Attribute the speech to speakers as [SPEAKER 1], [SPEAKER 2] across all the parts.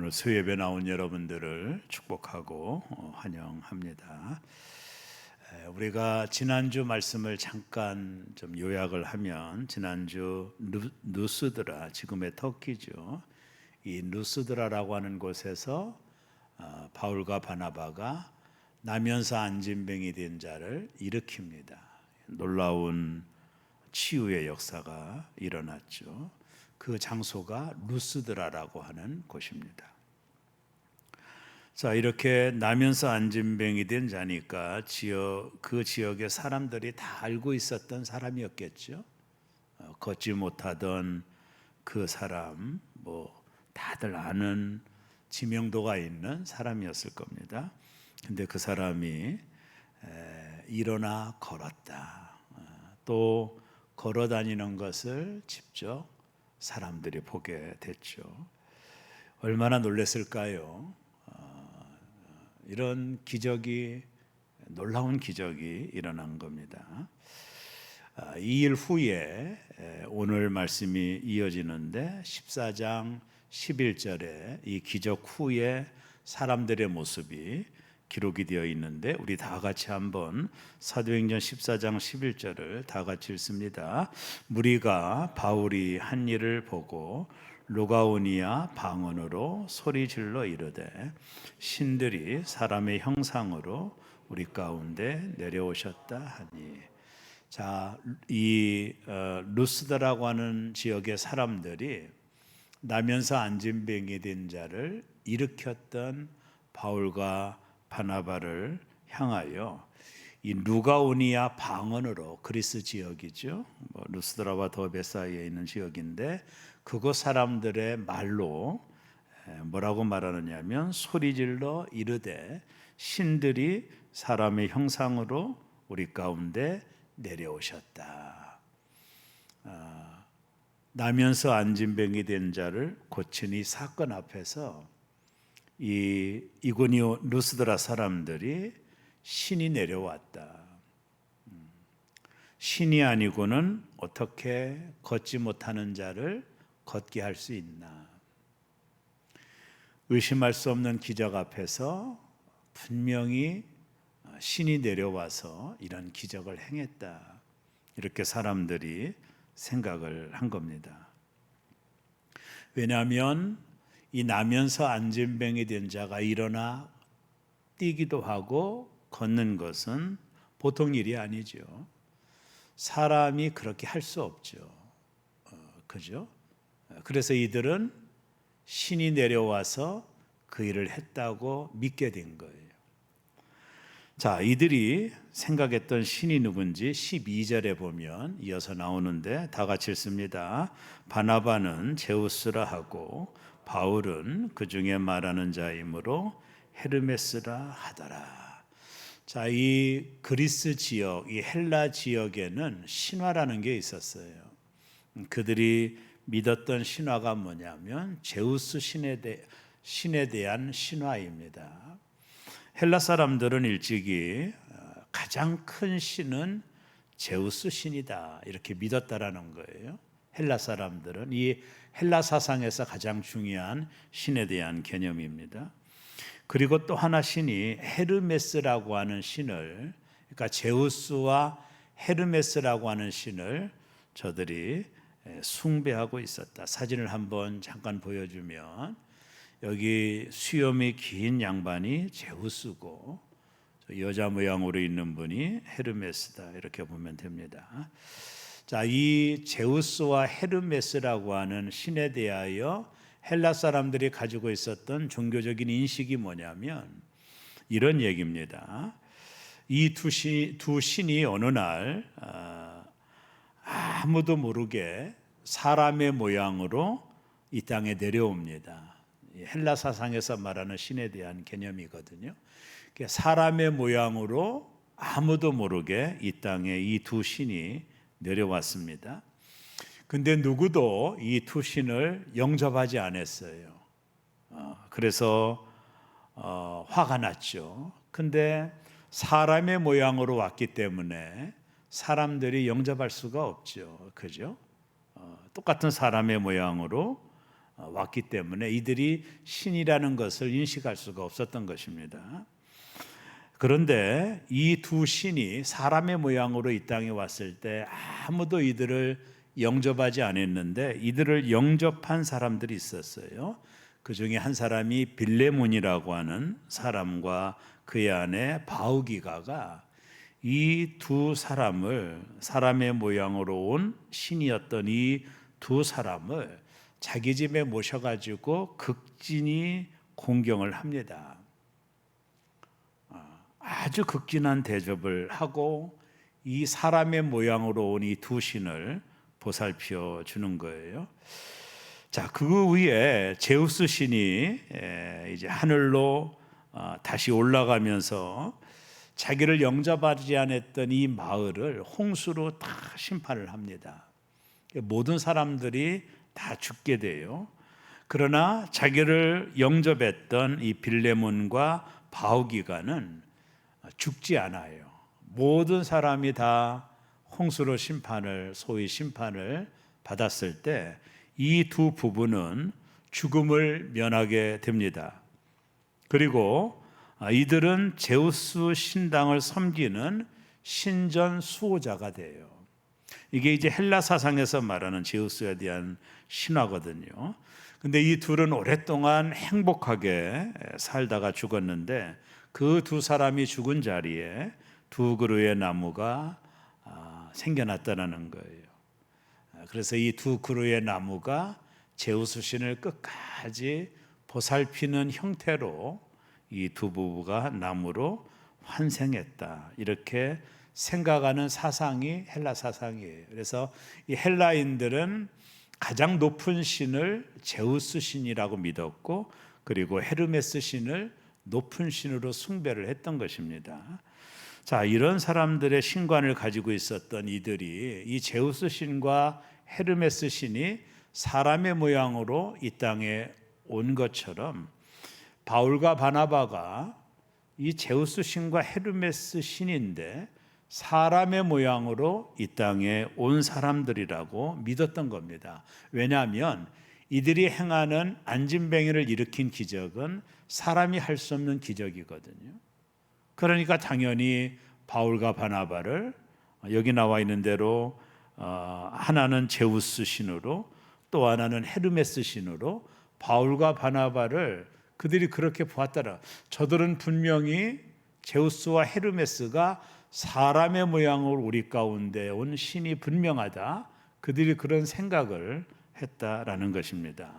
[SPEAKER 1] 오늘 수예배 나온 여러분들을 축복하고 환영합니다. 우리가 지난주 말씀을 잠깐 좀 요약을 하면, 지난주 누스드라, 지금의 터키죠. 이 누스드라라고 하는 곳에서 바울과 바나바가 나면서 안진뱅이 된 자를 일으킵니다. 놀라운 치유의 역사가 일어났죠. 그 장소가 루스드라라고 하는 곳입니다. 자, 이렇게 나면서 안진뱅이 된 자니까 그 지역의 사람들이 다 알고 있었던 사람이었겠죠. 걷지 못하던 그 사람, 다들 아는 지명도가 있는 사람이었을 겁니다. 근데 그 사람이 일어나 걸었다. 또 걸어 다니는 것을 직접 사람들이 보게 됐죠. 얼마나 놀랐을까요? 이런 기적이, 놀라운 기적이 일어난 겁니다. 2일 후에 오늘 말씀이 이어지는데 14장 11절에 이 기적 후에 사람들의 모습이 기록이 되어 있는데, 우리 다 같이 한번 사도행전 14장 11절을 다 같이 읽습니다. 무리가 바울이 한 일을 보고 루가오니아 방언으로 소리질러 이르되 신들이 사람의 형상으로 우리 가운데 내려오셨다 하니. 자, 이 루스드라고 하는 지역의 사람들이 나면서 안진뱅이 된 자를 일으켰던 바울과 바나바를 향하여 이 루가오니아 방언으로, 그리스 지역이죠. 루스드라와 더베 사이에 있는 지역인데, 그곳 사람들의 말로 뭐라고 말하느냐면, 소리질러 이르되 신들이 사람의 형상으로 우리 가운데 내려오셨다. 나면서 안진뱅이 된 자를 고친 이 사건 앞에서 이 이고니오 루스드라 사람들이 신이 내려왔다. 신이 아니고는 어떻게 걷지 못하는 자를 걷게 할 수 있나? 의심할 수 없는 기적 앞에서 분명히 신이 내려와서 이런 기적을 행했다. 이렇게 사람들이 생각을 한 겁니다. 왜냐하면 이 나면서 안진뱅이 된 자가 일어나 뛰기도 하고 걷는 것은 보통 일이 아니죠. 사람이 그렇게 할 수 없죠. 그죠? 그래서 이들은 신이 내려와서 그 일을 했다고 믿게 된 거예요. 자, 이들이 생각했던 신이 누군지 12절에 보면 이어서 나오는데, 다 같이 읽습니다. 바나바는 제우스라 하고 바울은 그 중에 말하는 자이므로 헤르메스라 하더라. 자, 이 그리스 지역, 이 헬라 지역에는 신화라는 게 있었어요. 그들이 믿었던 신화가 뭐냐면 제우스 신에 대한 신화입니다. 헬라 사람들은 일찍이 가장 큰 신은 제우스 신이다, 이렇게 믿었다라는 거예요. 헬라 사람들은 이 헬라 사상에서 가장 중요한 신에 대한 개념입니다. 그리고 또 하나 신이 헤르메스라고 하는 신을, 그러니까 제우스와 헤르메스라고 하는 신을 저들이 숭배하고 있었다. 사진을 한번 잠깐 보여주면, 여기 수염이 긴 양반이 제우스고 여자 모양으로 있는 분이 헤르메스다, 이렇게 보면 됩니다. 자, 이 제우스와 헤르메스라고 하는 신에 대하여 헬라 사람들이 가지고 있었던 종교적인 인식이 뭐냐면 이런 얘기입니다. 이 두 신이 어느 날 아무도 모르게 사람의 모양으로 이 땅에 내려옵니다. 헬라 사상에서 말하는 신에 대한 개념이거든요. 사람의 모양으로 아무도 모르게 이 땅에 이 두 신이 내려왔습니다. 근데 누구도 이 두 신을 영접하지 않았어요. 그래서 화가 났죠. 근데 사람의 모양으로 왔기 때문에 사람들이 영접할 수가 없죠. 그죠? 똑같은 사람의 모양으로 왔기 때문에 이들이 신이라는 것을 인식할 수가 없었던 것입니다. 그런데 이 두 신이 사람의 모양으로 이 땅에 왔을 때 아무도 이들을 영접하지 않았는데 이들을 영접한 사람들이 있었어요. 그 중에 한 사람이 빌레몬이라고 하는 사람과 그의 아내 바우기가가 이 두 사람을, 사람의 모양으로 온 신이었던 이 두 사람을 자기 집에 모셔가지고 극진히 공경을 합니다. 아주 극진한 대접을 하고 이 사람의 모양으로 온 이 두 신을 보살펴 주는 거예요. 자, 그 위에 제우스 신이 이제 하늘로 다시 올라가면서 자기를 영접하지 않았던 이 마을을 홍수로 다 심판을 합니다. 모든 사람들이 다 죽게 돼요. 그러나 자기를 영접했던 이 빌레몬과 바우기가는 죽지 않아요. 모든 사람이 다 홍수로 소위 심판을 받았을 때 이 두 부부는 죽음을 면하게 됩니다. 그리고 이들은 제우스 신당을 섬기는 신전 수호자가 돼요. 이게 이제 헬라 사상에서 말하는 제우스에 대한 신화거든요. 근데 이 둘은 오랫동안 행복하게 살다가 죽었는데 그 두 사람이 죽은 자리에 두 그루의 나무가 생겨났다는 거예요. 그래서 이 두 그루의 나무가 제우스 신을 끝까지 보살피는 형태로 이 두 부부가 나무로 환생했다. 이렇게 생각하는 사상이 헬라 사상이에요. 그래서 이 헬라인들은 가장 높은 신을 제우스 신이라고 믿었고 그리고 헤르메스 신을 높은 신으로 숭배를 했던 것입니다. 자, 이런 사람들의 신관을 가지고 있었던 이들이 이 제우스 신과 헤르메스 신이 사람의 모양으로 이 땅에 온 것처럼 바울과 바나바가 이 제우스 신과 헤르메스 신인데 사람의 모양으로 이 땅에 온 사람들이라고 믿었던 겁니다. 왜냐하면 이들이 행하는 안진뱅이를 일으킨 기적은 사람이 할 수 없는 기적이거든요. 그러니까 당연히 바울과 바나바를 여기 나와 있는 대로 하나는 제우스 신으로 또 하나는 헤르메스 신으로 바울과 바나바를 그들이 그렇게 보았더라. 저들은 분명히 제우스와 헤르메스가 사람의 모양으로 우리 가운데 온 신이 분명하다. 그들이 그런 생각을 했다라는 것입니다.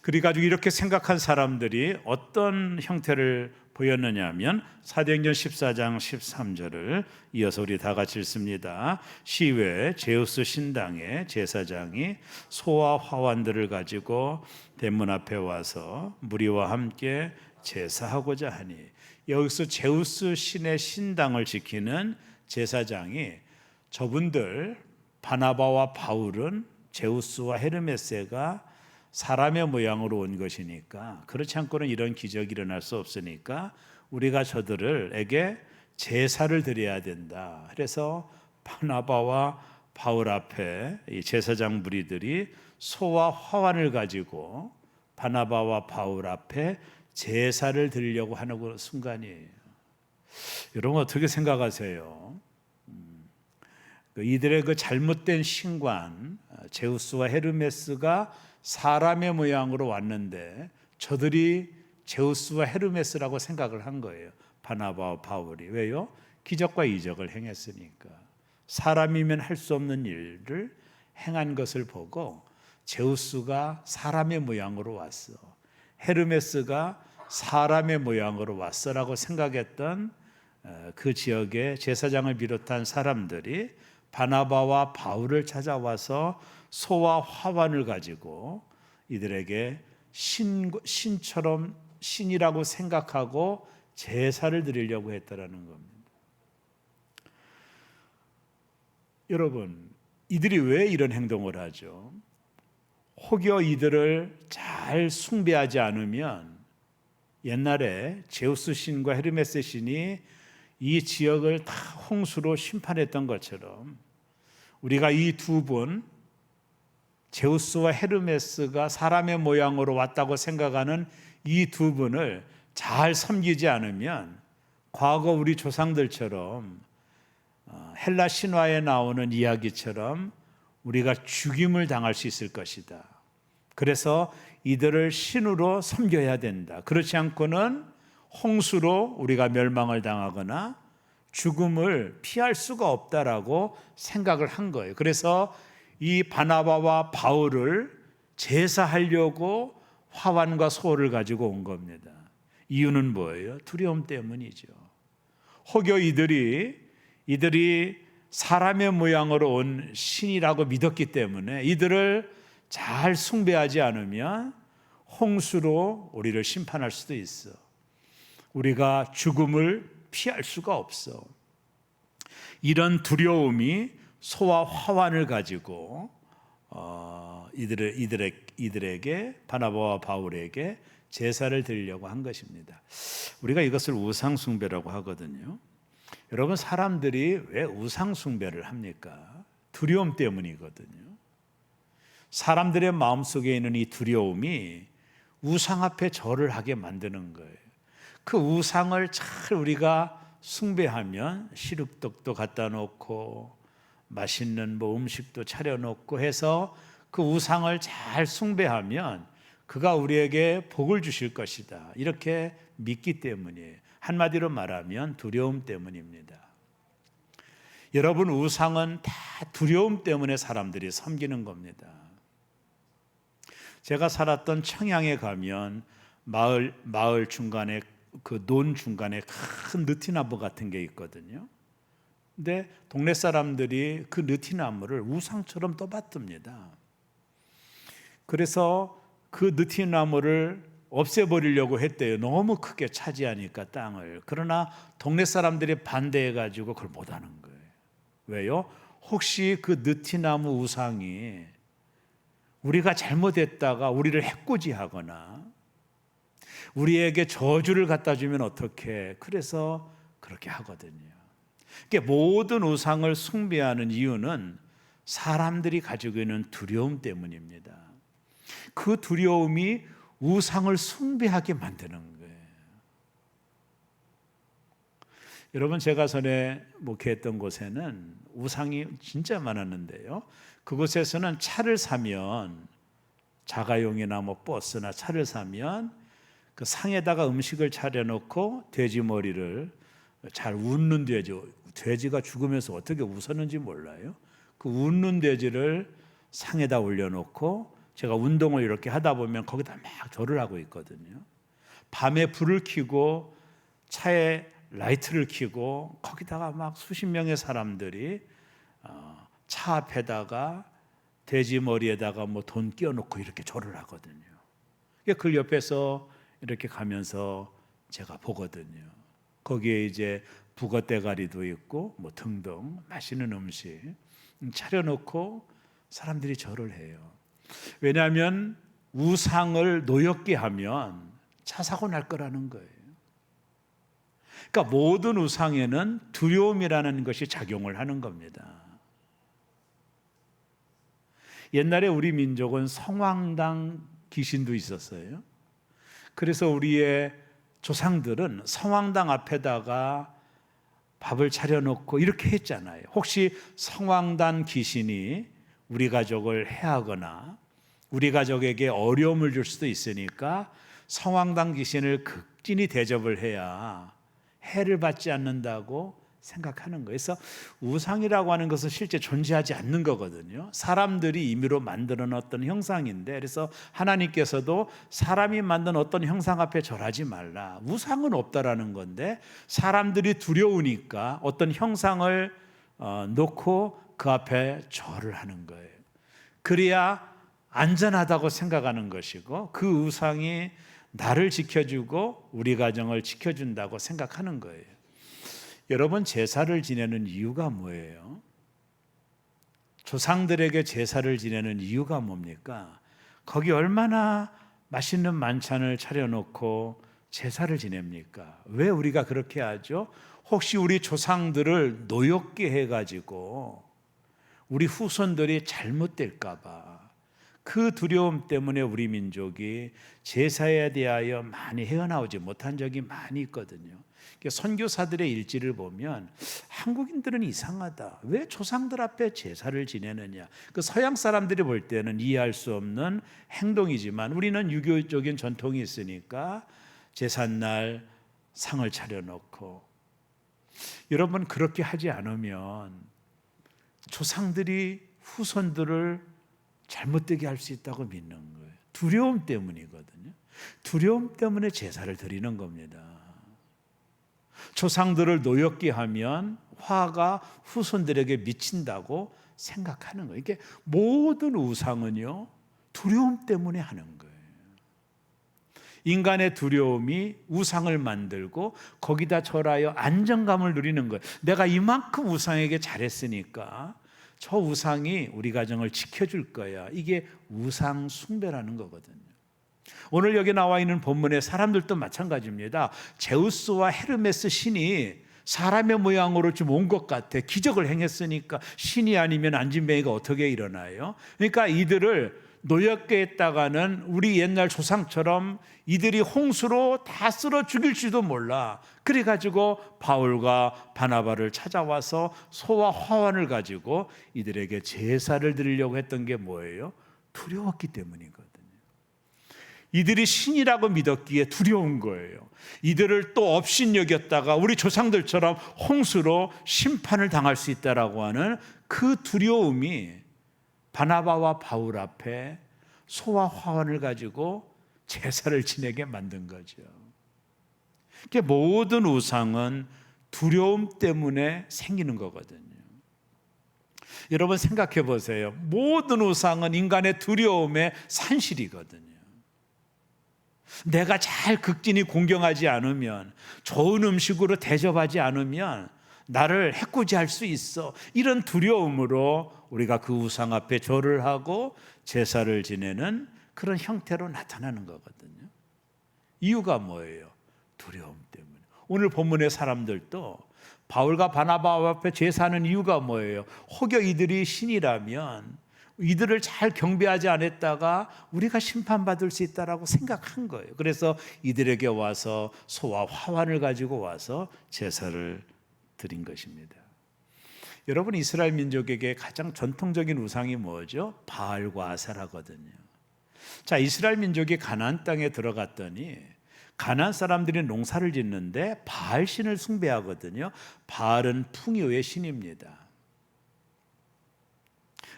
[SPEAKER 1] 그래가지고 이렇게 생각한 사람들이 어떤 형태를 보였느냐 하면 사도행전 14장 13절을 이어서 우리 다 같이 읽습니다. 시외 제우스 신당의 제사장이 소와 화환들을 가지고 대문 앞에 와서 무리와 함께 제사하고자 하니, 여기서 제우스 신의 신당을 지키는 제사장이 저분들 바나바와 바울은 제우스와 헤르메스가 사람의 모양으로 온 것이니까 그렇지 않고는 이런 기적이 일어날 수 없으니까 우리가 저들에게 제사를 드려야 된다. 그래서 바나바와 바울 앞에 이 제사장 무리들이 소와 화환을 가지고 바나바와 바울 앞에 제사를 드리려고 하는 순간이에요. 여러분 어떻게 생각하세요? 이들의 그 잘못된 신관, 제우스와 헤르메스가 사람의 모양으로 왔는데 저들이 제우스와 헤르메스라고 생각을 한 거예요. 바나바와 바울이. 왜요? 기적과 이적을 행했으니까. 사람이면 할 수 없는 일을 행한 것을 보고 제우스가 사람의 모양으로 왔어, 헤르메스가 사람의 모양으로 왔어라고 생각했던 그 지역의 제사장을 비롯한 사람들이 바나바와 바울을 찾아와서 소와 화환을 가지고 이들에게 신처럼 신이라고 생각하고 제사를 드리려고 했다라는 겁니다. 여러분, 이들이 왜 이런 행동을 하죠? 혹여 이들을 잘 숭배하지 않으면 옛날에 제우스 신과 헤르메스 신이 이 지역을 다 홍수로 심판했던 것처럼 우리가 이 두 분 제우스와 헤르메스가 사람의 모양으로 왔다고 생각하는 이 두 분을 잘 섬기지 않으면 과거 우리 조상들처럼 헬라 신화에 나오는 이야기처럼 우리가 죽임을 당할 수 있을 것이다. 그래서 이들을 신으로 섬겨야 된다. 그렇지 않고는 홍수로 우리가 멸망을 당하거나 죽음을 피할 수가 없다라고 생각을 한 거예요. 그래서 이 바나바와 바울을 제사하려고 화환과 소를 가지고 온 겁니다. 이유는 뭐예요? 두려움 때문이죠. 혹여 이들이 사람의 모양으로 온 신이라고 믿었기 때문에 이들을 잘 숭배하지 않으면 홍수로 우리를 심판할 수도 있어. 우리가 죽음을 피할 수가 없어. 이런 두려움이 소와 화환을 가지고 이들에게 바나바와 바울에게 제사를 드리려고 한 것입니다. 우리가 이것을 우상 숭배라고 하거든요. 여러분, 사람들이 왜 우상 숭배를 합니까? 두려움 때문이거든요. 사람들의 마음속에 있는 이 두려움이 우상 앞에 절을 하게 만드는 거예요. 그 우상을 잘 우리가 숭배하면 시륵떡도 갖다 놓고 맛있는 음식도 차려놓고 해서 그 우상을 잘 숭배하면 그가 우리에게 복을 주실 것이다. 이렇게 믿기 때문이에요. 한마디로 말하면 두려움 때문입니다. 여러분, 우상은 다 두려움 때문에 사람들이 섬기는 겁니다. 제가 살았던 청양에 가면 마을 중간에 그 논 중간에 큰 느티나무 같은 게 있거든요. 근데 동네 사람들이 그 느티나무를 우상처럼 떠받듭니다. 그래서 그 느티나무를 없애버리려고 했대요. 너무 크게 차지하니까 땅을. 그러나 동네 사람들이 반대해가지고 그걸 못하는 거예요. 왜요? 혹시 그 느티나무 우상이 우리가 잘못했다가 우리를 해코지하거나 우리에게 저주를 갖다 주면 어떡해. 그래서 그렇게 하거든요. 그러니까 모든 우상을 숭배하는 이유는 사람들이 가지고 있는 두려움 때문입니다. 그 두려움이 우상을 숭배하게 만드는 거예요. 여러분, 제가 전에 목회했던 곳에는 우상이 진짜 많았는데요. 그곳에서는 차를 사면, 자가용이나 버스나 차를 사면 그 상에다가 음식을 차려놓고 돼지 머리를 잘 웃는 돼지가 죽으면서 어떻게 웃었는지 몰라요. 그 웃는 돼지를 상에다 올려놓고 제가 운동을 이렇게 하다 보면 거기다 막 절을 하고 있거든요. 밤에 불을 켜고 차에 라이트를 켜고 거기다가 막 수십 명의 사람들이 차 앞에다가 돼지 머리에다가 돈 끼워놓고 이렇게 절을 하거든요. 그 옆에서 이렇게 가면서 제가 보거든요. 거기에 이제 북어대가리도 있고 등등 맛있는 음식 차려놓고 사람들이 절을 해요. 왜냐하면 우상을 노엽게 하면 차 사고 날 거라는 거예요. 그러니까 모든 우상에는 두려움이라는 것이 작용을 하는 겁니다. 옛날에 우리 민족은 성황당 귀신도 있었어요. 그래서 우리의 조상들은 성황당 앞에다가 밥을 차려놓고 이렇게 했잖아요. 혹시 성황당 귀신이 우리 가족을 해하거나 우리 가족에게 어려움을 줄 수도 있으니까 성황당 귀신을 극진히 대접을 해야 해를 받지 않는다고 생각하는 거예요. 그래서 우상이라고 하는 것은 실제 존재하지 않는 거거든요. 사람들이 임의로 만드는 어떤 형상인데, 그래서 하나님께서도 사람이 만든 어떤 형상 앞에 절하지 말라. 우상은 없다라는 건데 사람들이 두려우니까 어떤 형상을 놓고 그 앞에 절을 하는 거예요. 그래야 안전하다고 생각하는 것이고 그 우상이 나를 지켜주고 우리 가정을 지켜준다고 생각하는 거예요. 여러분, 제사를 지내는 이유가 뭐예요? 조상들에게 제사를 지내는 이유가 뭡니까? 거기 얼마나 맛있는 만찬을 차려놓고 제사를 지냅니까? 왜 우리가 그렇게 하죠? 혹시 우리 조상들을 노엽게 해가지고 우리 후손들이 잘못될까 봐, 그 두려움 때문에 우리 민족이 제사에 대하여 많이 헤어나오지 못한 적이 많이 있거든요. 선교사들의 일지를 보면 한국인들은 이상하다, 왜 조상들 앞에 제사를 지내느냐. 그 서양 사람들이 볼 때는 이해할 수 없는 행동이지만 우리는 유교적인 전통이 있으니까 제삿날 상을 차려놓고, 여러분 그렇게 하지 않으면 조상들이 후손들을 잘못되게 할 수 있다고 믿는 거예요. 두려움 때문이거든요. 두려움 때문에 제사를 드리는 겁니다. 조상들을 노엽게 하면 화가 후손들에게 미친다고 생각하는 거예요. 이게 모든 우상은요, 두려움 때문에 하는 거예요. 인간의 두려움이 우상을 만들고 거기다 절하여 안정감을 누리는 거예요. 내가 이만큼 우상에게 잘했으니까 저 우상이 우리 가정을 지켜줄 거야. 이게 우상 숭배라는 거거든요. 오늘 여기 나와 있는 본문의 사람들도 마찬가지입니다. 제우스와 헤르메스 신이 사람의 모양으로 좀 온 것 같아. 기적을 행했으니까 신이 아니면 안진뱅이가 어떻게 일어나요? 그러니까 이들을 노엽게 했다가는 우리 옛날 조상처럼 이들이 홍수로 다 쓸어 죽일지도 몰라. 그래가지고 바울과 바나바를 찾아와서 소와 화환을 가지고 이들에게 제사를 드리려고 했던 게 뭐예요? 두려웠기 때문이거든요. 이들이 신이라고 믿었기에 두려운 거예요. 이들을 또 업신여겼다가 우리 조상들처럼 홍수로 심판을 당할 수 있다라고 하는 그 두려움이 바나바와 바울 앞에 소와 화환을 가지고 제사를 지내게 만든 거죠. 모든 우상은 두려움 때문에 생기는 거거든요. 여러분 생각해 보세요. 모든 우상은 인간의 두려움의 산실이거든요. 내가 잘 극진히 공경하지 않으면, 좋은 음식으로 대접하지 않으면 나를 해코지할 수 있어. 이런 두려움으로 우리가 그 우상 앞에 절을 하고 제사를 지내는 그런 형태로 나타나는 거거든요. 이유가 뭐예요? 두려움 때문에. 오늘 본문의 사람들도 바울과 바나바 앞에 제사하는 이유가 뭐예요? 혹여 이들이 신이라면 이들을 잘 경배하지 않았다가 우리가 심판받을 수 있다라고 생각한 거예요. 그래서 이들에게 와서 소와 화환을 가지고 와서 제사를 드린 것입니다. 여러분, 이스라엘 민족에게 가장 전통적인 우상이 뭐죠? 바알과 아세라거든요. 자, 이스라엘 민족이 가나안 땅에 들어갔더니 가나안 사람들이 농사를 짓는데 바알 신을 숭배하거든요. 바알은 풍요의 신입니다.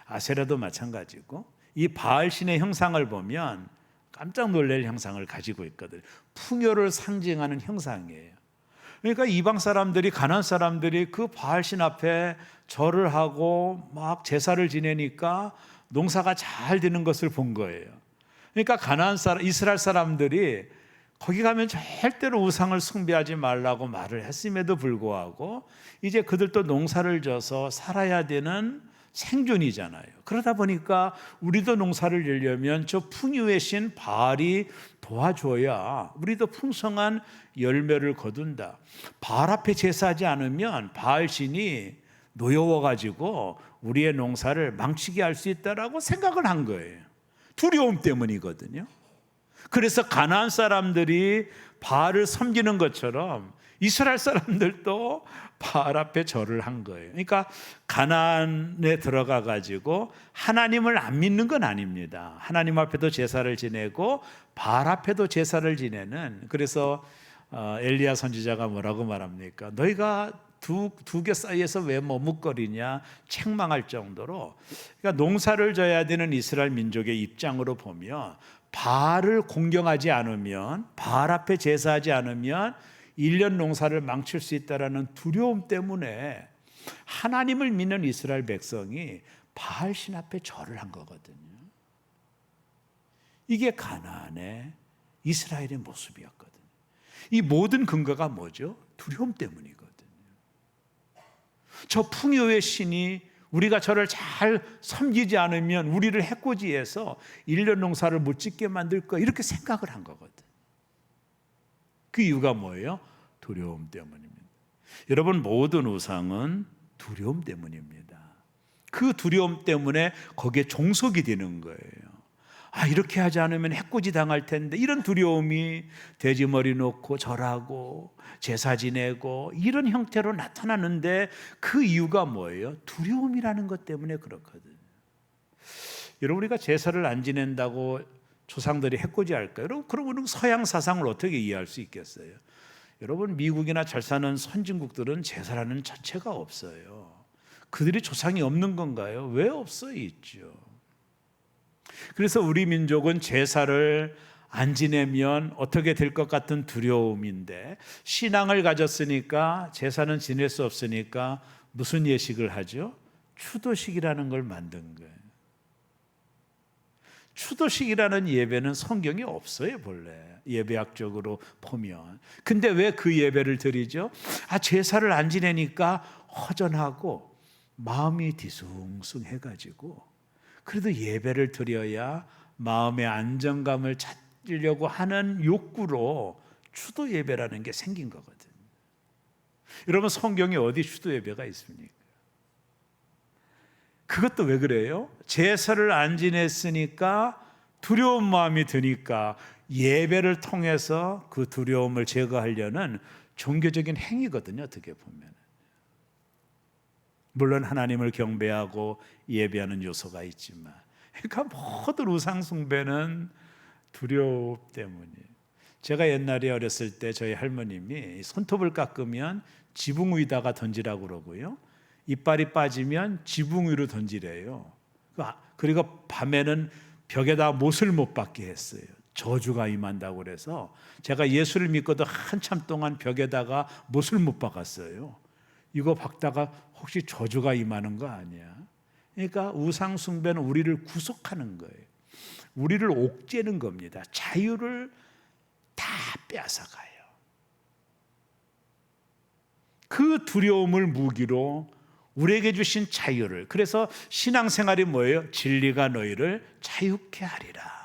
[SPEAKER 1] 아세라도 마찬가지고, 이 바알 신의 형상을 보면 깜짝 놀랄 형상을 가지고 있거든요. 풍요를 상징하는 형상이에요. 그러니까 이방 사람들이, 가나안 사람들이 그 바알 신 앞에 절을 하고 막 제사를 지내니까 농사가 잘 되는 것을 본 거예요. 그러니까 이스라엘 사람들이 거기 가면 절대로 우상을 숭배하지 말라고 말을 했음에도 불구하고 이제 그들도 농사를 져서 살아야 되는 생존이잖아요. 그러다 보니까 우리도 농사를 지려면 저 풍요의 신 바알이 도와줘야 우리도 풍성한 열매를 거둔다. 바알 앞에 제사하지 않으면 바알 신이 노여워가지고 우리의 농사를 망치게 할 수 있다라고 생각을 한 거예요. 두려움 때문이거든요. 그래서 가나안 사람들이 바알을 섬기는 것처럼 이스라엘 사람들도 바알 앞에 절을 한 거예요. 그러니까 가나안에 들어가 가지고 하나님을 안 믿는 건 아닙니다. 하나님 앞에도 제사를 지내고 바알 앞에도 제사를 지내는, 그래서 엘리야 선지자가 뭐라고 말합니까? 너희가 두 개 사이에서 왜 머뭇거리냐 책망할 정도로, 그러니까 농사를 져야 되는 이스라엘 민족의 입장으로 보면 바알을 공경하지 않으면, 바알 앞에 제사하지 않으면 1년 농사를 망칠 수 있다라는 두려움 때문에 하나님을 믿는 이스라엘 백성이 바알 신 앞에 절을 한 거거든요. 이게 가나안의 이스라엘의 모습이었거든요. 이 모든 근거가 뭐죠? 두려움 때문이거든요. 저 풍요의 신이 우리가 저를 잘 섬기지 않으면 우리를 해코지해서 1년 농사를 못 짓게 만들 거야, 이렇게 생각을 한 거거든. 그 이유가 뭐예요? 두려움 때문입니다. 여러분, 모든 우상은 두려움 때문입니다. 그 두려움 때문에 거기에 종속이 되는 거예요. 이렇게 하지 않으면 해코지 당할 텐데, 이런 두려움이 돼지 머리 놓고 절하고 제사 지내고 이런 형태로 나타나는데, 그 이유가 뭐예요? 두려움이라는 것 때문에 그렇거든요. 여러분, 우리가 제사를 안 지낸다고 조상들이 해코지 할까요? 여러분, 그러면 서양 사상을 어떻게 이해할 수 있겠어요? 여러분, 미국이나 잘 사는 선진국들은 제사라는 자체가 없어요. 그들이 조상이 없는 건가요? 왜 없어 있죠. 그래서 우리 민족은 제사를 안 지내면 어떻게 될 것 같은 두려움인데, 신앙을 가졌으니까 제사는 지낼 수 없으니까 무슨 예식을 하죠? 추도식이라는 걸 만든 거예요. 추도식이라는 예배는 성경에 없어요, 본래. 예배학적으로 보면. 근데 왜 그 예배를 드리죠? 제사를 안 지내니까 허전하고 마음이 뒤숭숭해가지고, 그래도 예배를 드려야 마음의 안정감을 찾으려고 하는 욕구로 추도 예배라는 게 생긴 거거든요. 여러분, 성경에 어디 추도 예배가 있습니까? 그것도 왜 그래요? 제사를 안 지냈으니까 두려운 마음이 드니까 예배를 통해서 그 두려움을 제거하려는 종교적인 행위거든요, 어떻게 보면. 물론 하나님을 경배하고 예배하는 요소가 있지만, 그러니까 모든 우상 숭배는 두려움 때문이에요. 제가 옛날에 어렸을 때 저희 할머님이 손톱을 깎으면 지붕 위다가 던지라고 그러고요, 이빨이 빠지면 지붕 위로 던지래요. 그리고 밤에는 벽에다 못을 못 박게 했어요. 저주가 임한다고 그래서 제가 예수를 믿고도 한참 동안 벽에다가 못을 못 박았어요. 이거 박다가 혹시 저주가 임하는 거 아니야? 그러니까 우상 숭배는 우리를 구속하는 거예요. 우리를 옥죄는 겁니다. 자유를 다 빼앗아가요. 그 두려움을 무기로 우리에게 주신 자유를, 그래서 신앙생활이 뭐예요? 진리가 너희를 자유케 하리라.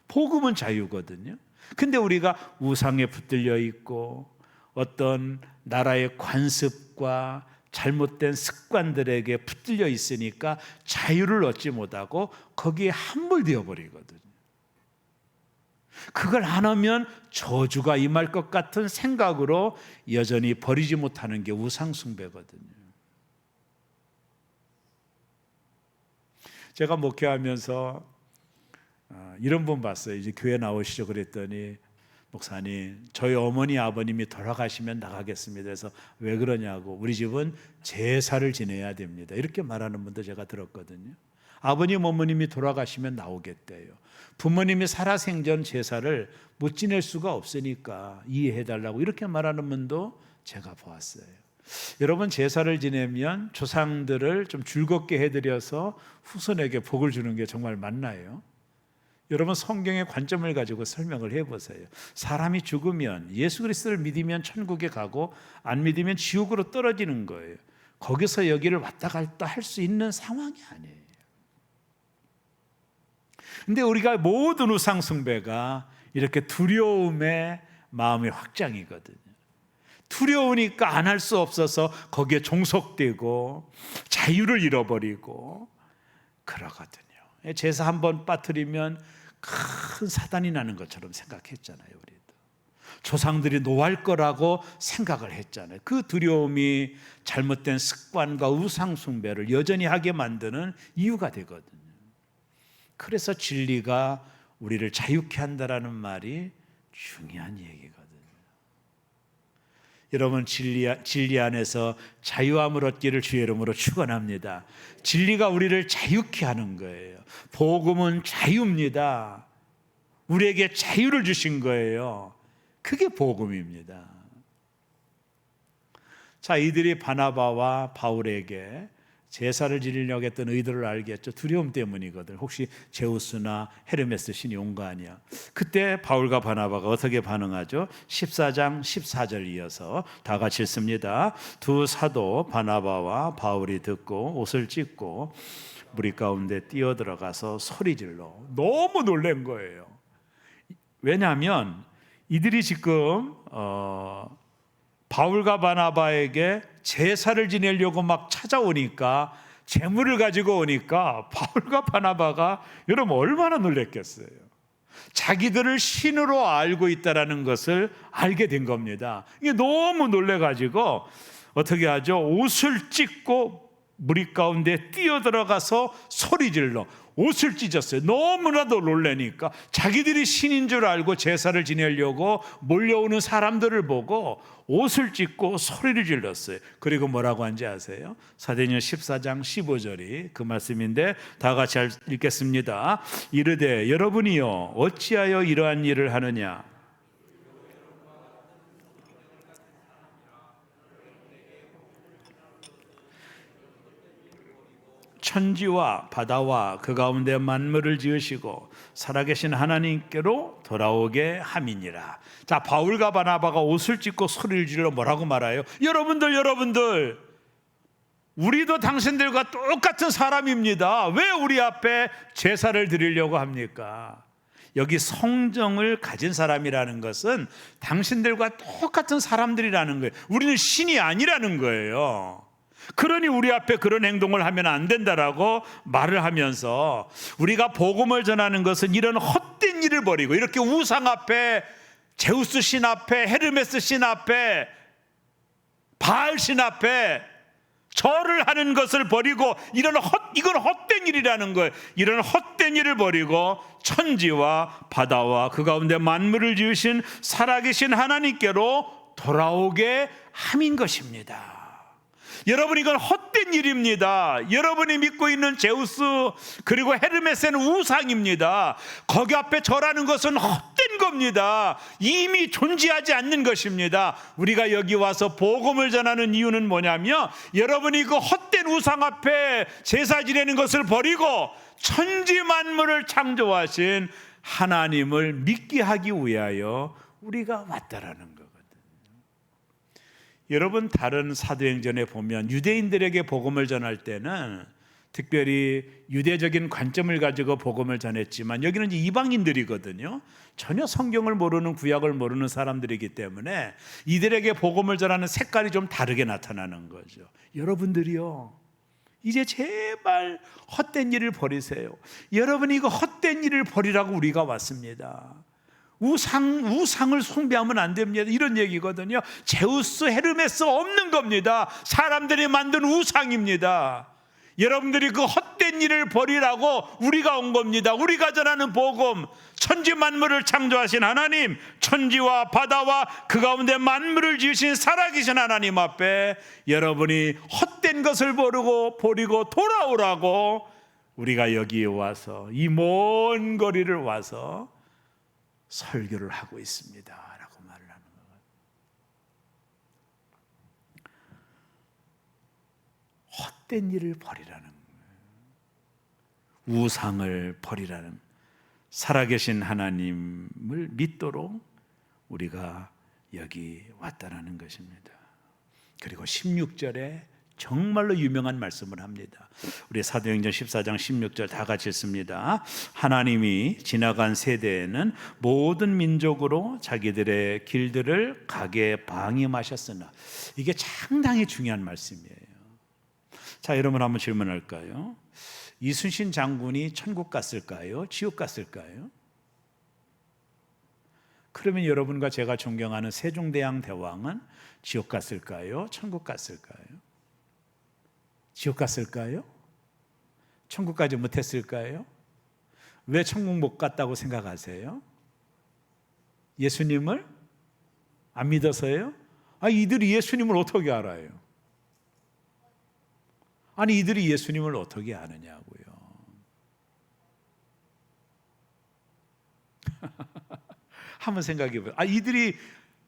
[SPEAKER 1] 복음은 자유거든요. 근데 우리가 우상에 붙들려 있고 어떤 나라의 관습과 잘못된 습관들에게 붙들려 있으니까 자유를 얻지 못하고 거기에 함몰되어 버리거든요. 그걸 안 하면 저주가 임할 것 같은 생각으로 여전히 버리지 못하는 게 우상 숭배거든요. 제가 목회하면서 이런 분 봤어요. 이제 교회 나오시죠. 그랬더니, 목사님, 저희 어머니 아버님이 돌아가시면 나가겠습니다. 그래서 왜 그러냐고, 우리 집은 제사를 지내야 됩니다, 이렇게 말하는 분도 제가 들었거든요. 아버님 어머님이 돌아가시면 나오겠대요. 부모님이 살아생전 제사를 못 지낼 수가 없으니까 이해해달라고 이렇게 말하는 분도 제가 보았어요. 여러분, 제사를 지내면 조상들을 좀 즐겁게 해드려서 후손에게 복을 주는 게 정말 맞나요? 여러분, 성경의 관점을 가지고 설명을 해보세요. 사람이 죽으면 예수 그리스도를 믿으면 천국에 가고 안 믿으면 지옥으로 떨어지는 거예요. 거기서 여기를 왔다 갔다 할 수 있는 상황이 아니에요. 근데 우리가 모든 우상 숭배가 이렇게 두려움의 마음의 확장이거든요. 두려우니까 안 할 수 없어서 거기에 종속되고 자유를 잃어버리고 그러거든요. 제사 한번 빠뜨리면 큰 사단이 나는 것처럼 생각했잖아요. 우리도 조상들이 노할 거라고 생각을 했잖아요. 그 두려움이 잘못된 습관과 우상 숭배를 여전히 하게 만드는 이유가 되거든요. 그래서 진리가 우리를 자유케 한다라는 말이 중요한 얘기거든요. 여러분, 진리 안에서 자유함을 얻기를 주의 이름으로 축원합니다. 진리가 우리를 자유케 하는 거예요. 복음은 자유입니다. 우리에게 자유를 주신 거예요. 그게 복음입니다. 자, 이들이 바나바와 바울에게 제사를 지내려고 했던 의도를 알겠죠. 두려움 때문이거든. 혹시 제우스나 헤르메스 신이 온 거 아니야. 그때 바울과 바나바가 어떻게 반응하죠? 14장 14절 이어서 다 같이 읽습니다. 두 사도 바나바와 바울이 듣고 옷을 찢고 무리 가운데 뛰어들어가서 소리질러 너무 놀란 거예요. 왜냐하면 이들이 지금 바울과 바나바에게 제사를 지내려고 막 찾아오니까 재물을 가지고 오니까 바울과 바나바가 여러분 얼마나 놀랬겠어요. 자기들을 신으로 알고 있다는 것을 알게 된 겁니다. 이게 너무 놀래가지고 어떻게 하죠? 옷을 찢고 무리 가운데 뛰어들어가서 소리질러 옷을 찢었어요. 너무나도 놀라니까 자기들이 신인 줄 알고 제사를 지내려고 몰려오는 사람들을 보고 옷을 찢고 소리를 질렀어요. 그리고 뭐라고 한지 아세요? 사도행전 14장 15절이 그 말씀인데 다 같이 읽겠습니다. 이르되 여러분이요 어찌하여 이러한 일을 하느냐? 천지와 바다와 그 가운데 만물을 지으시고 살아계신 하나님께로 돌아오게 함이니라. 자, 바울과 바나바가 옷을 찢고 소리를 질러 뭐라고 말해요? 여러분들 우리도 당신들과 똑같은 사람입니다. 왜 우리 앞에 제사를 드리려고 합니까? 여기 성정을 가진 사람이라는 것은 당신들과 똑같은 사람들이라는 거예요. 우리는 신이 아니라는 거예요. 그러니 우리 앞에 그런 행동을 하면 안 된다라고 말을 하면서 우리가 복음을 전하는 것은 이런 헛된 일을 버리고 이렇게 우상 앞에 제우스 신 앞에 헤르메스 신 앞에 바알 신 앞에 절을 하는 것을 버리고 이건 헛된 일이라는 거예요. 이런 헛된 일을 버리고 천지와 바다와 그 가운데 만물을 지으신 살아계신 하나님께로 돌아오게 함인 것입니다. 여러분 이건 헛된 일입니다. 여러분이 믿고 있는 제우스 그리고 헤르메스는 우상입니다. 거기 앞에 절하는 것은 헛된 겁니다. 이미 존재하지 않는 것입니다. 우리가 여기 와서 복음을 전하는 이유는 뭐냐면 여러분이 그 헛된 우상 앞에 제사 지내는 것을 버리고 천지 만물을 창조하신 하나님을 믿게 하기 위하여 우리가 왔다라는 거예요. 여러분 다른 사도행전에 보면 유대인들에게 복음을 전할 때는 특별히 유대적인 관점을 가지고 복음을 전했지만 여기는 이제 이방인들이거든요. 전혀 성경을 모르는 구약을 모르는 사람들이기 때문에 이들에게 복음을 전하는 색깔이 좀 다르게 나타나는 거죠. 여러분들이요 이제 제발 헛된 일을 버리세요. 여러분이 이거 헛된 일을 버리라고 우리가 왔습니다. 우상을 숭배하면 안 됩니다. 이런 얘기거든요. 제우스, 헤르메스 없는 겁니다. 사람들이 만든 우상입니다. 여러분들이 그 헛된 일을 버리라고 우리가 온 겁니다. 우리가 전하는 복음, 천지 만물을 창조하신 하나님, 천지와 바다와 그 가운데 만물을 지으신 살아계신 하나님 앞에 여러분이 헛된 것을 버리고 돌아오라고 우리가 여기에 와서 이 먼 거리를 와서 설교를 하고 있습니다 라고 말을 하는 거예요. 헛된 일을 버리라는 거예요. 우상을 버리라는, 살아계신 하나님을 믿도록 우리가 여기 왔다라는 것입니다. 그리고 16절에 정말로 유명한 말씀을 합니다. 우리 사도행전 14장 16절 다 같이 읽습니다. 하나님이 지나간 세대에는 모든 민족으로 자기들의 길들을 가게 방임하셨으나, 이게 상당히 중요한 말씀이에요. 자, 여러분 한번 질문할까요? 이순신 장군이 천국 갔을까요? 지옥 갔을까요? 그러면 여러분과 제가 존경하는 세종대왕 대왕은 지옥 갔을까요? 천국 갔을까요? 지옥 갔을까요? 천국 가지 못했을까요? 왜 천국 못 갔다고 생각하세요? 예수님을 안 믿어서요? 이들이 예수님을 어떻게 알아요? 아니, 이들이 예수님을 어떻게 아느냐고요. 한번 생각해 보세요. 이들이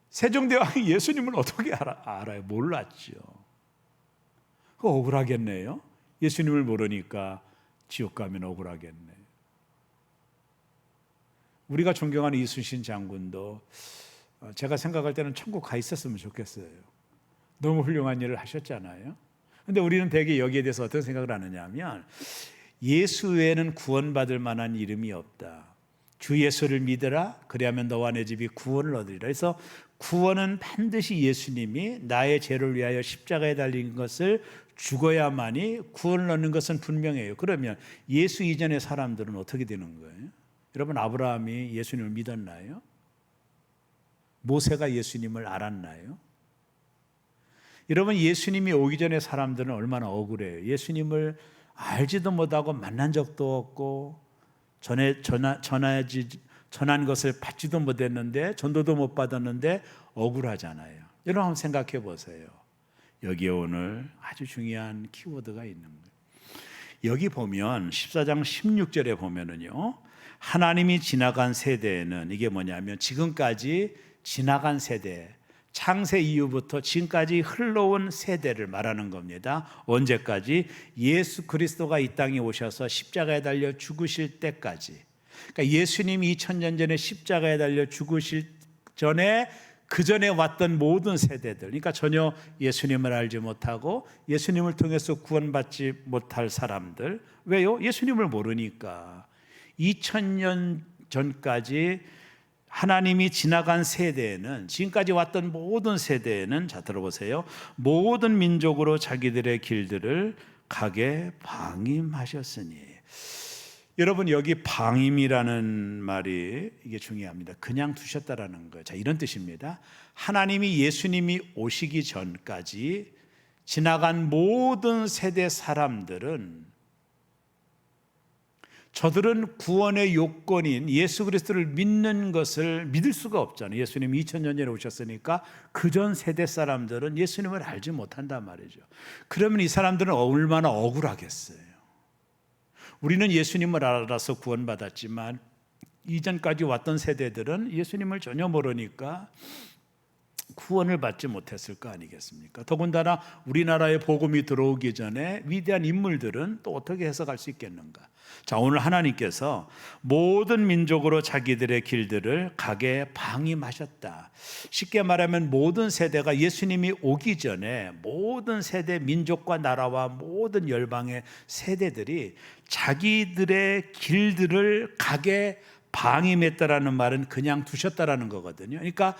[SPEAKER 1] 세종대왕이 예수님을 어떻게 알아요? 몰랐죠. 그거 억울하겠네요. 예수님을 모르니까 지옥 가면 억울하겠네요. 우리가 존경하는 이순신 장군도 제가 생각할 때는 천국 가 있었으면 좋겠어요. 너무 훌륭한 일을 하셨잖아요. 근데 우리는 대개 여기에 대해서 어떤 생각을 하느냐 하면, 예수 외에는 구원받을 만한 이름이 없다. 주 예수를 믿으라, 그리하면 너와 내 집이 구원을 얻으리라. 그래서 구원은 반드시 예수님이 나의 죄를 위하여 십자가에 달린 것을 죽어야만이 구원을 얻는 것은 분명해요. 그러면 예수 이전의 사람들은 어떻게 되는 거예요? 여러분, 아브라함이 예수님을 믿었나요? 모세가 예수님을 알았나요? 여러분, 예수님이 오기 전에 사람들은 얼마나 억울해요. 예수님을 알지도 못하고 만난 적도 없고 전한 것을 받지도 못했는데, 전도도 못 받았는데 억울하잖아요. 여러분 한번 생각해 보세요. 여기에 오늘 아주 중요한 키워드가 있는 거예요. 여기 보면 14장 16절에 보면은요, 하나님이 지나간 세대에는, 이게 뭐냐면 지금까지 지나간 세대, 창세 이후부터 지금까지 흘러온 세대를 말하는 겁니다. 언제까지? 예수 그리스도가 이 땅에 오셔서 십자가에 달려 죽으실 때까지. 그러니까 예수님이 2000년 전에 십자가에 달려 죽으실 전에, 그 전에 왔던 모든 세대들, 그러니까 전혀 예수님을 알지 못하고 예수님을 통해서 구원받지 못할 사람들. 왜요? 예수님을 모르니까. 2000년 전까지 하나님이 지나간 세대에는, 지금까지 왔던 모든 세대에는, 자 들어보세요, 모든 민족으로 자기들의 길들을 가게 방임하셨으니. 여러분, 여기 방임이라는 말이 이게 중요합니다. 그냥 두셨다라는 거예요. 자, 이런 뜻입니다. 하나님이, 예수님이 오시기 전까지 지나간 모든 세대 사람들은, 저들은 구원의 요건인 예수 그리스도를 믿는 것을 믿을 수가 없잖아요. 예수님이 2000년 전에 오셨으니까 그전 세대 사람들은 예수님을 알지 못한단 말이죠. 그러면 이 사람들은 얼마나 억울하겠어요. 우리는 예수님을 알아서 구원받았지만 이전까지 왔던 세대들은 예수님을 전혀 모르니까 구원을 받지 못했을 거 아니겠습니까? 더군다나 우리나라에 복음이 들어오기 전에 위대한 인물들은 또 어떻게 해석할 수 있겠는가? 자, 오늘 하나님께서 모든 민족으로 자기들의 길들을 가게 방임하셨다. 쉽게 말하면 모든 세대가 예수님이 오기 전에 모든 세대, 민족과 나라와 모든 열방의 세대들이 자기들의 길들을 가게 방임했다라는 말은 그냥 두셨다라는 거거든요. 그러니까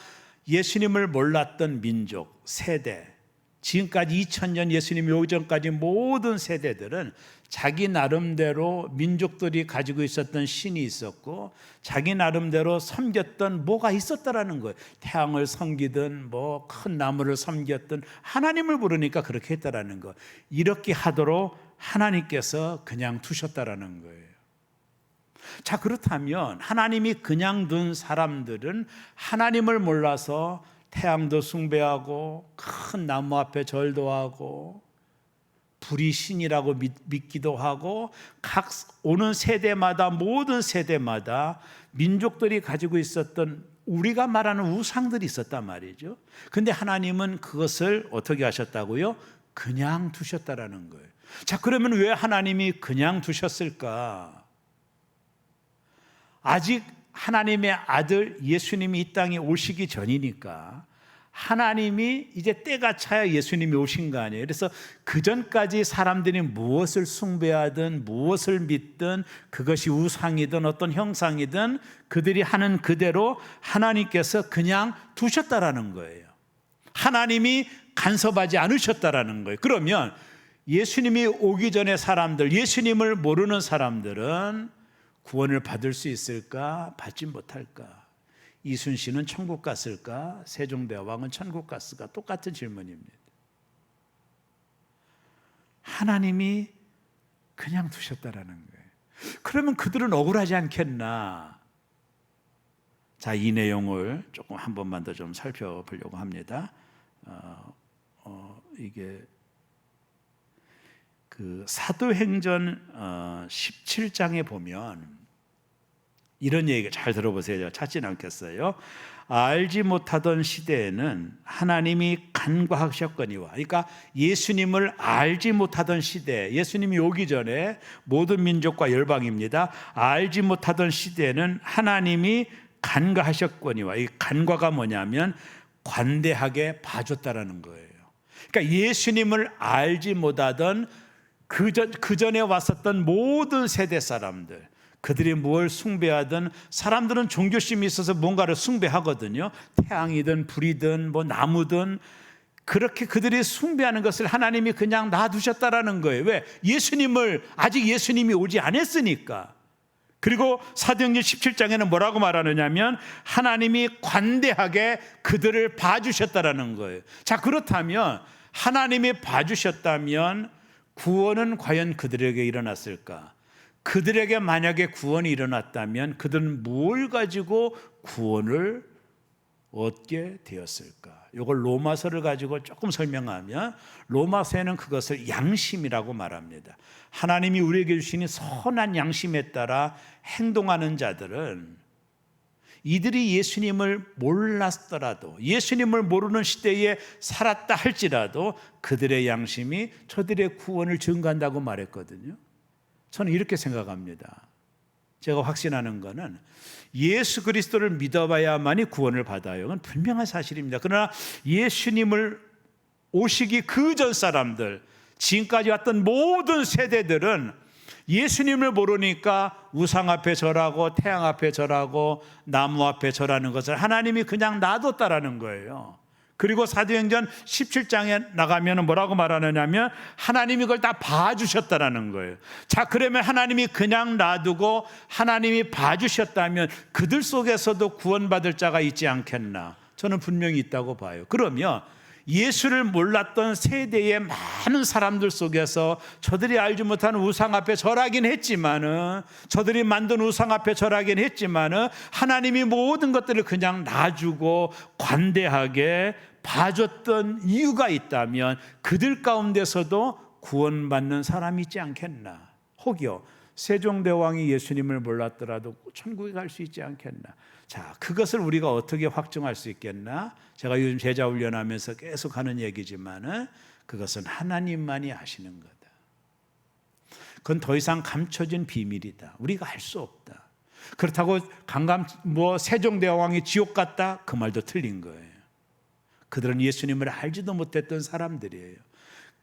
[SPEAKER 1] 예수님을 몰랐던 민족, 세대, 지금까지 2000년 예수님이 오기 전까지 모든 세대들은 자기 나름대로 민족들이 가지고 있었던 신이 있었고 자기 나름대로 섬겼던 뭐가 있었다라는 거예요. 태양을 섬기든 뭐 큰 나무를 섬겼든 하나님을 부르니까 그렇게 했다라는 거. 이렇게 하도록 하나님께서 그냥 두셨다라는 거예요. 자, 그렇다면 하나님이 그냥 둔 사람들은 하나님을 몰라서 태양도 숭배하고 큰 나무 앞에 절도 하고 불이 신이라고 믿기도 하고 각 오는 세대마다, 모든 세대마다 민족들이 가지고 있었던 우리가 말하는 우상들이 있었단 말이죠. 근데 하나님은 그것을 어떻게 하셨다고요? 그냥 두셨다라는 거예요. 자, 그러면 왜 하나님이 그냥 두셨을까? 아직 하나님의 아들 예수님이 이 땅에 오시기 전이니까 하나님이 이제 때가 차야 예수님이 오신 거 아니에요. 그래서 그 전까지 사람들이 무엇을 숭배하든 무엇을 믿든 그것이 우상이든 어떤 형상이든 그들이 하는 그대로 하나님께서 그냥 두셨다라는 거예요. 하나님이 간섭하지 않으셨다라는 거예요. 그러면 예수님이 오기 전에 사람들, 예수님을 모르는 사람들은 구원을 받을 수 있을까? 받지 못할까? 이순신은 천국 갔을까? 세종대왕은 천국 갔을까? 똑같은 질문입니다. 하나님이 그냥 두셨다라는 거예요. 그러면 그들은 억울하지 않겠나? 자, 이 내용을 조금 한 번만 더 좀 살펴보려고 합니다. 이게 그 사도행전 17장에 보면 이런 얘기가, 잘 들어보세요. 찾지는 않겠어요. 알지 못하던 시대에는 하나님이 간과하셨거니와, 그러니까 예수님을 알지 못하던 시대, 예수님이 오기 전에 모든 민족과 열방입니다. 알지 못하던 시대에는 하나님이 간과하셨거니와, 이 간과가 뭐냐면 관대하게 봐줬다라는 거예요. 그러니까 예수님을 알지 못하던 그 전에 왔었던 모든 세대 사람들, 그들이 뭘 숭배하든, 사람들은 종교심이 있어서 뭔가를 숭배하거든요. 태양이든 불이든 뭐 나무든 그렇게 그들이 숭배하는 것을 하나님이 그냥 놔두셨다라는 거예요. 왜? 아직 예수님이 오지 않았으니까. 그리고 사도행전 17장에는 뭐라고 말하느냐면 하나님이 관대하게 그들을 봐주셨다라는 거예요. 자, 그렇다면 하나님이 봐주셨다면 구원은 과연 그들에게 일어났을까? 그들에게 만약에 구원이 일어났다면 그들은 뭘 가지고 구원을 얻게 되었을까? 이걸 로마서를 가지고 조금 설명하면 로마서에는 그것을 양심이라고 말합니다. 하나님이 우리에게 주시는 선한 양심에 따라 행동하는 자들은 이들이 예수님을 몰랐더라도, 예수님을 모르는 시대에 살았다 할지라도 그들의 양심이 저들의 구원을 증거한다고 말했거든요. 저는 이렇게 생각합니다. 제가 확신하는 것은 예수 그리스도를 믿어봐야만이 구원을 받아요. 그건 분명한 사실입니다. 그러나 예수님을 오시기 그 전 사람들, 지금까지 왔던 모든 세대들은 예수님을 모르니까 우상 앞에 절하고 태양 앞에 절하고 나무 앞에 절하는 것을 하나님이 그냥 놔뒀다라는 거예요. 그리고 사도행전 17장에 나가면 뭐라고 말하느냐면 하나님이 그걸 다 봐주셨다라는 거예요. 자, 그러면 하나님이 그냥 놔두고 하나님이 봐주셨다면 그들 속에서도 구원받을 자가 있지 않겠나? 저는 분명히 있다고 봐요. 그러면 예수를 몰랐던 세대의 많은 사람들 속에서 저들이 알지 못하는 우상 앞에 절하긴 했지만은, 저들이 만든 우상 앞에 절하긴 했지만은 하나님이 모든 것들을 그냥 놔주고 관대하게 봐줬던 이유가 있다면 그들 가운데서도 구원받는 사람이 있지 않겠나? 혹여 세종대왕이 예수님을 몰랐더라도 천국에 갈 수 있지 않겠나? 자, 그것을 우리가 어떻게 확정할 수 있겠나? 제가 요즘 제자 훈련하면서 계속 하는 얘기지만은 그것은 하나님만이 아시는 거다. 그건 더 이상 감춰진 비밀이다. 우리가 알 수 없다. 그렇다고 세종대왕이 지옥 갔다? 그 말도 틀린 거예요. 그들은 예수님을 알지도 못했던 사람들이에요.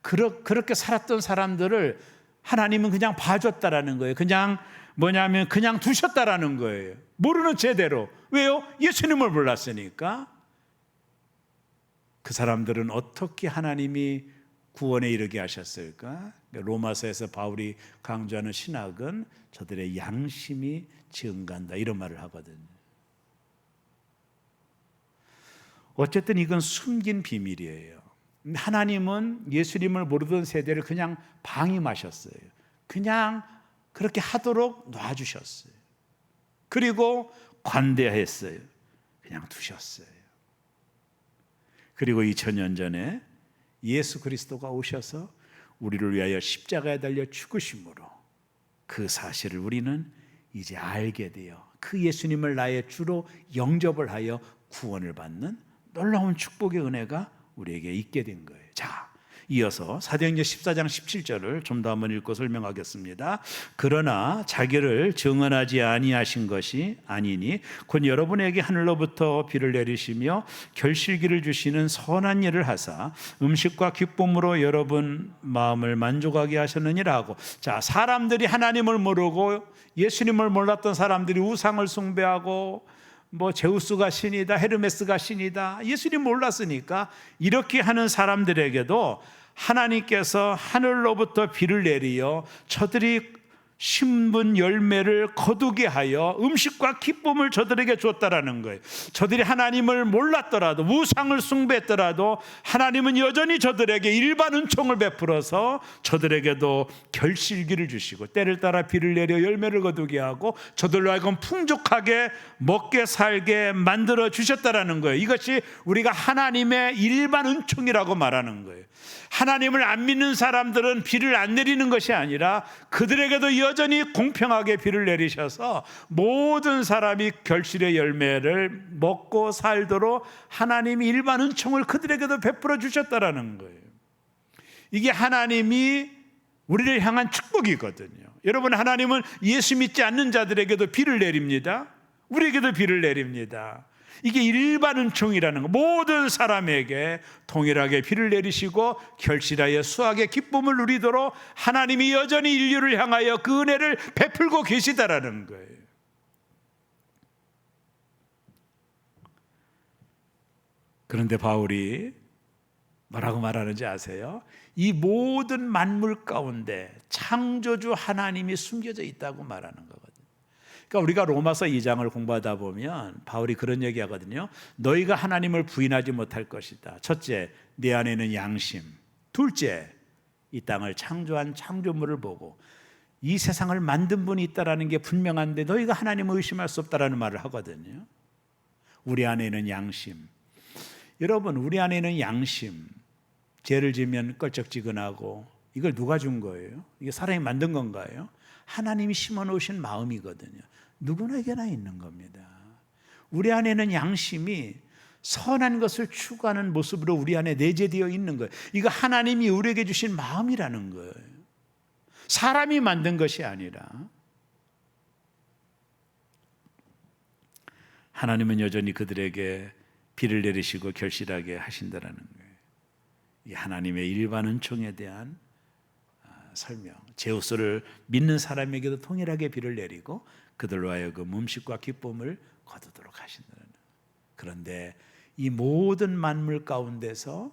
[SPEAKER 1] 그렇게 살았던 사람들을 하나님은 그냥 봐줬다라는 거예요. 그냥 두셨다라는 거예요. 모르는 제대로. 왜요? 예수님을 몰랐으니까. 그 사람들은 어떻게 하나님이 구원에 이르게 하셨을까? 로마서에서 바울이 강조하는 신학은 저들의 양심이 증가한다, 이런 말을 하거든요. 어쨌든 이건 숨긴 비밀이에요. 하나님은 예수님을 모르던 세대를 그냥 방임하셨어요. 그냥 그렇게 하도록 놔주셨어요. 그리고 관대했어요. 그냥 두셨어요. 그리고 2000년 전에 예수 그리스도가 오셔서 우리를 위하여 십자가에 달려 죽으심으로 그 사실을 우리는 이제 알게 되어 그 예수님을 나의 주로 영접을 하여 구원을 받는 놀라운 축복의 은혜가 우리에게 있게 된 거예요. 자, 이어서 사도행전 14장 17절을 좀 더 한번 읽고 설명하겠습니다. 그러나 자기를 증언하지 아니하신 것이 아니니 곧 여러분에게 하늘로부터 비를 내리시며 결실기를 주시는 선한 일을 하사 음식과 기쁨으로 여러분 마음을 만족하게 하셨느니라 하고, 자, 사람들이 하나님을 모르고 예수님을 몰랐던 사람들이 우상을 숭배하고 제우스가 신이다, 헤르메스가 신이다, 예수님 몰랐으니까 이렇게 하는 사람들에게도 하나님께서 하늘로부터 비를 내리어 저들이 신분 열매를 거두게 하여 음식과 기쁨을 저들에게 줬다라는 거예요. 저들이 하나님을 몰랐더라도, 우상을 숭배했더라도 하나님은 여전히 저들에게 일반 은총을 베풀어서 저들에게도 결실기를 주시고 때를 따라 비를 내려 열매를 거두게 하고 저들로 하여금 풍족하게 먹게 살게 만들어 주셨다라는 거예요. 이것이 우리가 하나님의 일반 은총이라고 말하는 거예요. 하나님을 안 믿는 사람들은 비를 안 내리는 것이 아니라 그들에게도 여전히 공평하게 비를 내리셔서 모든 사람이 결실의 열매를 먹고 살도록 하나님이 일반 은총을 그들에게도 베풀어 주셨다라는 거예요. 이게 하나님이 우리를 향한 축복이거든요. 여러분, 하나님은 예수 믿지 않는 자들에게도 비를 내립니다. 우리에게도 비를 내립니다. 이게 일반 은총이라는 거, 모든 사람에게 동일하게 비를 내리시고 결실하여 수확의 기쁨을 누리도록 하나님이 여전히 인류를 향하여 그 은혜를 베풀고 계시다라는 거예요. 그런데 바울이 뭐라고 말하는지 아세요? 이 모든 만물 가운데 창조주 하나님이 숨겨져 있다고 말하는 거거든요. 그러니까 우리가 로마서 2장을 공부하다 보면 바울이 그런 얘기하거든요. 너희가 하나님을 부인하지 못할 것이다. 첫째, 네 안에는 양심. 둘째, 이 땅을 창조한 창조물을 보고 이 세상을 만든 분이 있다라는 게 분명한데 너희가 하나님을 의심할 수 없다라는 말을 하거든요. 우리 안에는 양심. 여러분, 우리 안에는 양심. 죄를 지으면 껄쩍지근하고 이걸 누가 준 거예요? 이게 사람이 만든 건가요? 하나님이 심어놓으신 마음이거든요. 누구에게나 있는 겁니다. 우리 안에는 양심이 선한 것을 추구하는 모습으로 우리 안에 내재되어 있는 거예요. 이거 하나님이 우리에게 주신 마음이라는 거예요. 사람이 만든 것이 아니라. 하나님은 여전히 그들에게 비를 내리시고 결실하게 하신다라는 거예요. 이 하나님의 일반 은총에 대한 설명. 제우스를 믿는 사람에게도 동일하게 비를 내리고 그들로 하여금 음식과 기쁨을 거두도록 하신다는 거예요. 그런데 이 모든 만물 가운데서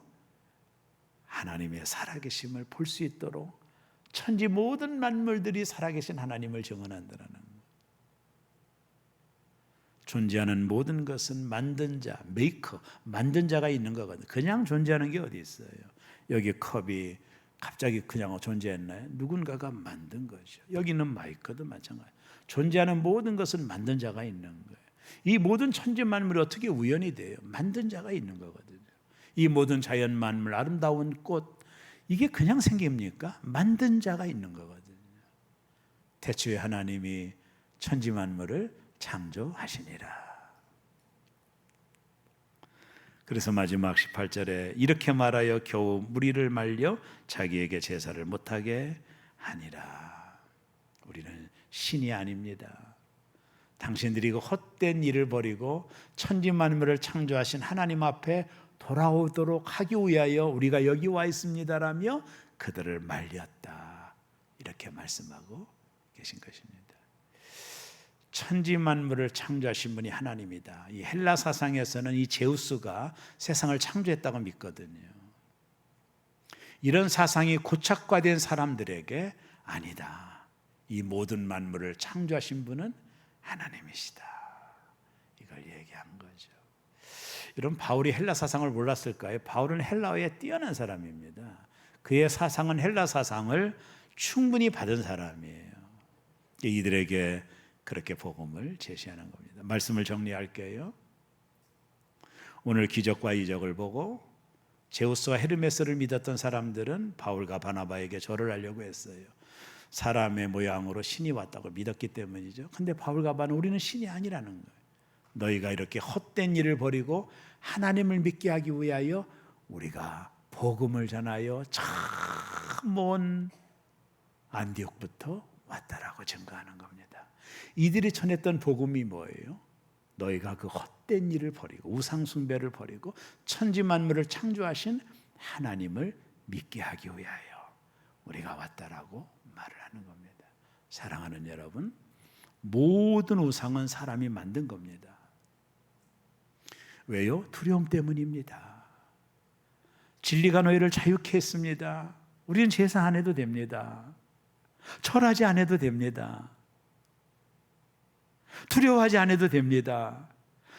[SPEAKER 1] 하나님의 살아계심을 볼 수 있도록 천지 모든 만물들이 살아계신 하나님을 증언한다는 거예요. 존재하는 모든 것은 만든 자, 메이커, 만든 자가 있는 거거든요. 그냥 존재하는 게 어디 있어요? 여기 컵이 갑자기 그냥 존재했나요? 누군가가 만든 거죠. 여기 있는 마이크도 마찬가지예요. 존재하는 모든 것은 만든 자가 있는 거예요. 이 모든 천지 만물이 어떻게 우연이 돼요? 만든 자가 있는 거거든요. 이 모든 자연 만물, 아름다운 꽃, 이게 그냥 생깁니까? 만든 자가 있는 거거든요. 태초에 하나님이 천지 만물을 창조하시니라. 그래서 마지막 18절에 이렇게 말하여 겨우 무리를 말려 자기에게 제사를 못하게 하니라. 우리는 신이 아닙니다. 당신들이 그 헛된 일을 버리고 천지 만물을 창조하신 하나님 앞에 돌아오도록 하기 위하여 우리가 여기 와 있습니다라며 그들을 말렸다. 이렇게 말씀하고 계신 것입니다. 천지 만물을 창조하신 분이 하나님이다. 이 헬라 사상에서는 이 제우스가 세상을 창조했다고 믿거든요. 이런 사상이 고착화된 사람들에게 아니다. 이 모든 만물을 창조하신 분은 하나님이시다. 이걸 얘기한 거죠. 여러분, 바울이 헬라 사상을 몰랐을까요? 바울은 헬라어에 뛰어난 사람입니다. 그의 사상은 헬라 사상을 충분히 받은 사람이에요. 이들에게 그렇게 복음을 제시하는 겁니다. 말씀을 정리할게요. 오늘 기적과 이적을 보고 제우스와 헤르메스를 믿었던 사람들은 바울과 바나바에게 절을 하려고 했어요. 사람의 모양으로 신이 왔다고 믿었기 때문이죠. 근데 바울과 바나바는 우리는 신이 아니라는 거예요. 너희가 이렇게 헛된 일을 버리고 하나님을 믿게 하기 위하여 우리가 복음을 전하여 참 먼 안디옥부터 왔다라고 증거하는 겁니다. 이들이 전했던 복음이 뭐예요? 너희가 그 헛된 일을 버리고 우상 숭배를 버리고 천지 만물을 창조하신 하나님을 믿게 하기 위하여 우리가 왔다라고 말을 하는 겁니다. 사랑하는 여러분, 모든 우상은 사람이 만든 겁니다. 왜요? 두려움 때문입니다. 진리가 너희를 자유케 했습니다. 우리는 제사 안 해도 됩니다. 절하지 않아도 됩니다. 두려워하지 않아도 됩니다.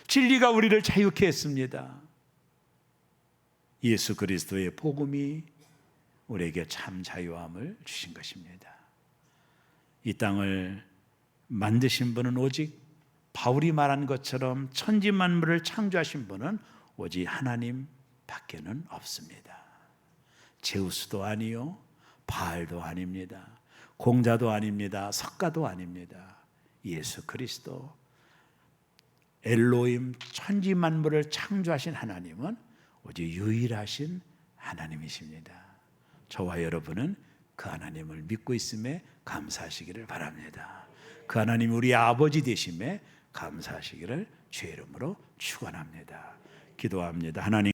[SPEAKER 1] 진리가 우리를 자유케 했습니다. 예수 그리스도의 복음이 우리에게 참 자유함을 주신 것입니다. 이 땅을 만드신 분은 오직 바울이 말한 것처럼 천지 만물을 창조하신 분은 오직 하나님 밖에는 없습니다. 제우스도 아니요, 바알도 아닙니다. 공자도 아닙니다. 석가도 아닙니다. 예수 그리스도 엘로힘 천지 만물을 창조하신 하나님은 오직 유일하신 하나님이십니다. 저와 여러분은 그 하나님을 믿고 있음에 감사하시기를 바랍니다. 그 하나님 우리 아버지 되심에 감사하시기를 주의 이름으로 축원합니다. 기도합니다. 하나님